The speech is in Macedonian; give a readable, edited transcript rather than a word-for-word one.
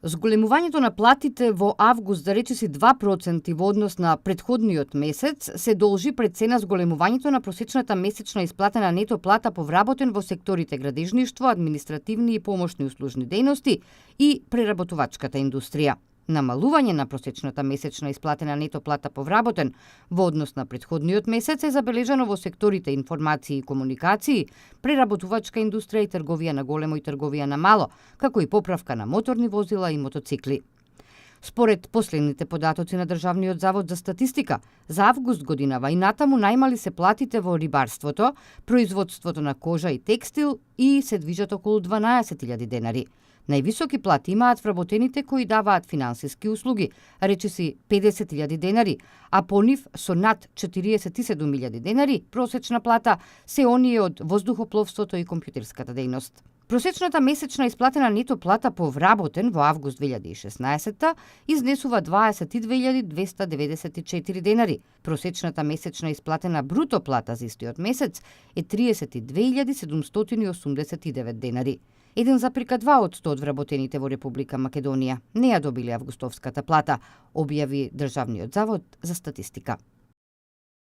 Зголемувањето на платите во август за речиси 2% во однос на претходниот месец се должи пред се на зголемувањето на просечната месечна исплатена нето плата по вработен во секторите градежништво, административни и помошни услужни дејности и преработувачката индустрија. Намалување на просечната месечна исплатена нето плата по вработен во однос на претходниот месец е забележано во секторите информации и комуникации, преработувачка индустрија и трговија на големо и трговија на мало, како и поправка на моторни возила и мотоцикли. Според последните податоци на Државниот завод за статистика, за август годинава и натаму најмали се платите во рибарството, производството на кожа и текстил и се движат околу 12.000 денари. Највисоки плати имаат вработените кои даваат финансиски услуги, речиси 50.000 денари, а по нив со над 47.000 денари просечна плата се оние од воздухопловството и компјутерската дејност. Просечната месечна исплатена нето плата по вработен во август 2016 изнесува 22.294 денари. Просечната месечна исплатена бруто плата за истиот месец е 32.789 денари. 1,2% од вработените во Република Македонија не ја добиле августовската плата, објави Државниот завод за статистика.